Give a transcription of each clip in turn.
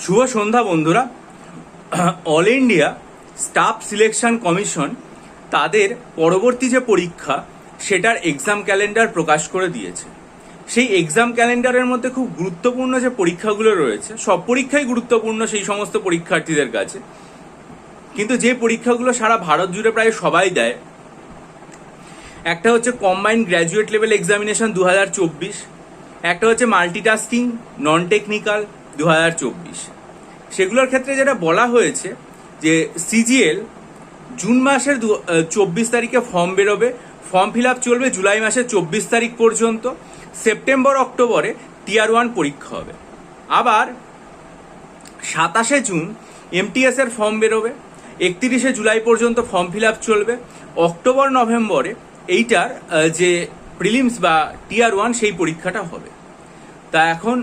শুভ সন্ধ্যা বন্ধুরা। All India staff selection commission তাদের পরবর্তী যে পরীক্ষা সেটার এক্সাম ক্যালেন্ডার প্রকাশ করে দিয়েছে। সেই এক্সাম ক্যালেন্ডারের মধ্যে খুব গুরুত্বপূর্ণ যে পরীক্ষাগুলো রয়েছে, সব পরীক্ষাই গুরুত্বপূর্ণ সেই সমস্ত পরীক্ষার্থীদের কাছে, কিন্তু যে পরীক্ষাগুলো সারা ভারত জুড়ে প্রায় সবাই দেয়, একটা হচ্ছে কম্বাইন্ড গ্র্যাজুয়েট লেভেল এক্সামিনেশন 2024, একটা হচ্ছে মাল্টিটাস্কিং নন টেকনিক্যাল 2024। সেগুলোর ক্ষেত্রে যেটা বলা হয়েছে যে সিজিএল জুন মাসের 24 তারিখে ফর্ম বেরোবে, ফর্ম ফিল আপ চলবে জুলাই মাসের 24 তারিখ পর্যন্ত, সেপ্টেম্বর অক্টোবরে টিয়ার 1 পরীক্ষা হবে। আবার 27শে জুন এমটিএস এর ফর্ম বেরোবে, 31শে জুলাই পর্যন্ত ফর্ম ফিল আপ চলবে, অক্টোবর নভেম্বরে এইটার যে প্রিলিমস বা টিয়ার 1 সেই পরীক্ষাটা হবে। তা এখন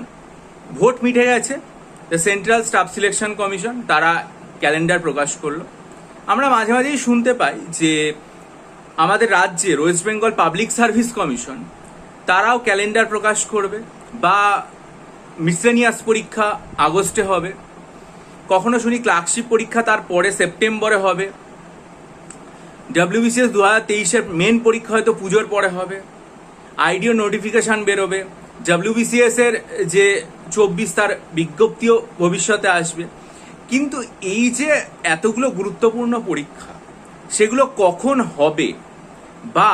ভোট মিটে গেছে, সেন্ট্রাল স্টাফ সিলেকশন কমিশন তারা ক্যালেন্ডার প্রকাশ করলো। আমরা মাঝে মাঝেই শুনতে পাই যে আমাদের রাজ্যের West Bengal public service commission তারাও ক্যালেন্ডার প্রকাশ করবে, বা মিসলেনিয়াস পরীক্ষা আগস্টে হবে, কখনো শুনি ক্লার্কশিপ পরীক্ষা তারপরে সেপ্টেম্বরে হবে, WBCS 2023-এর মেন পরীক্ষা হয়তো পুজোর পরে হবে, আইডিও নোটিফিকেশন বেরোবে, WBCS এর যে 24 তার বিজ্ঞপ্তিও ভবিষ্যতে আসবে। কিন্তু এই যে এতগুলো গুরুত্বপূর্ণ পরীক্ষা, সেগুলো কখন হবে বা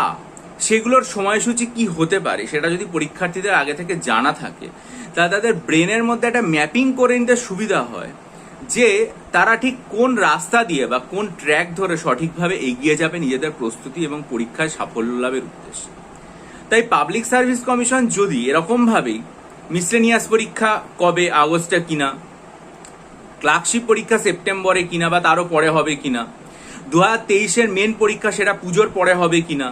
সেগুলোর সময়সূচি কি হতে পারে, সেটা যদি পরীক্ষার্থীদের আগে থেকে জানা থাকে, তাহলে তাদের ব্রেনের মধ্যে একটা ম্যাপিং করে নিতে সুবিধা হয় যে তারা ঠিক কোন রাস্তা দিয়ে বা কোন ট্র্যাক ধরে সঠিকভাবে এগিয়ে যাবে নিজেদের প্রস্তুতি এবং পরীক্ষায় সাফল্য লাভের উদ্দেশ্যে। তাই পাবলিক সার্ভিস কমিশন যদি এরকমভাবেই মিসলেনিয়াস পরীক্ষা কবে, আগস্টে কিনা, ক্লার্কশিপ পরীক্ষা সেপ্টেম্বরে কিনা বা তারও পরে হবে কিনা, 2023-এর মেন পরীক্ষা সেটা পুজোর পরে হবে কিনা,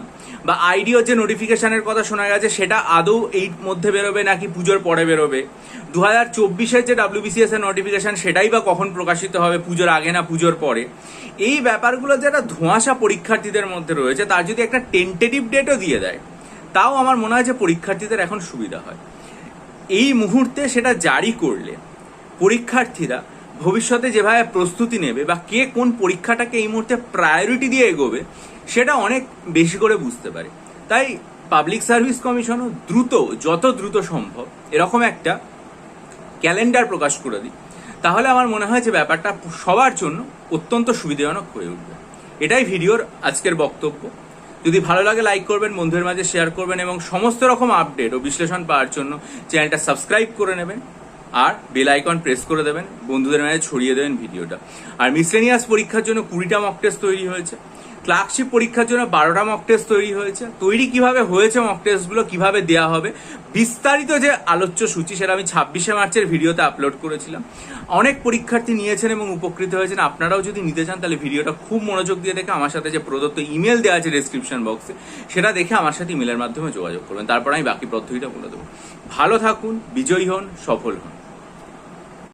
বা আইডিও যে নোটিফিকেশনের কথা শোনা গেছে সেটা আদৌ এই মধ্যে বেরোবে নাকি পুজোর পরে বেরোবে, 2024-এর যে WBCS এর নোটিফিকেশন সেটাই বা কখন প্রকাশিত হবে, পুজোর আগে না পুজোর পরে, এই ব্যাপারগুলো যেটা ধোঁয়াশা পরীক্ষার্থীদের মধ্যে রয়েছে, তার যদি একটা টেন্টেটিভ ডেটও দিয়ে দেয়, তাও আমার মনে হয় যে পরীক্ষার্থীদের এখন সুবিধা হয়। এই মুহূর্তে সেটা জারি করলে পরীক্ষার্থীরা ভবিষ্যতে যেভাবে প্রস্তুতি নেবে বা কে কোন পরীক্ষাটাকে এই মুহূর্তে প্রায়োরিটি দিয়ে এগোবে, সেটা অনেক বেশি করে বুঝতে পারে। তাই পাবলিক সার্ভিস কমিশনও যত দ্রুত সম্ভব এরকম একটা ক্যালেন্ডার প্রকাশ করে দিই, তাহলে আমার মনে হয় যে ব্যাপারটা সবার জন্য অত্যন্ত সুবিধাজনক হয়ে উঠবে। এটাই ভিডিওর আজকের বক্তব্য। যদি ভালো লাগে লাইক করবেন, বন্ধুদের মাঝে শেয়ার করবেন এবং সমস্ত রকম আপডেট ও বিশ্লেষণ পাওয়ার জন্য চ্যানেলটা সাবস্ক্রাইব করে নেবেন আর বেল আইকন প্রেস করে দেবেন, বন্ধুদের মাঝে ছড়িয়ে দেবেন ভিডিওটা। আর মিসলেনিয়াস পরীক্ষার জন্য 20টা মক টেস্ট তৈরি হয়েছে, ক্লার্কশিপ পরীক্ষার জন্য 12টা মক টেস্ট তৈরি হয়েছে। তৈরি কিভাবে হয়েছে মক টেস্টগুলো, কিভাবে দেওয়া হবে, বিস্তারিত যে আলোচ্য সূচি সেটা আমি 26শে মার্চের ভিডিওতে আপলোড করেছিলাম। অনেক পরীক্ষার্থী নিয়েছেন এবং উপকৃত হয়েছেন। আপনারাও যদি নিতে চান তাহলে ভিডিওটা খুব মনোযোগ দিয়ে দেখে আমার সাথে যে প্রদত্ত ইমেল দেওয়া আছে ডেসক্রিপশন বক্সে, সেটা দেখে আমার সাথে ইমেলের মাধ্যমে যোগাযোগ করবেন, তারপর আমি বাকি পদ্ধতিটা বলে দেবো। ভালো থাকুন, বিজয়ী হন, সফল হন।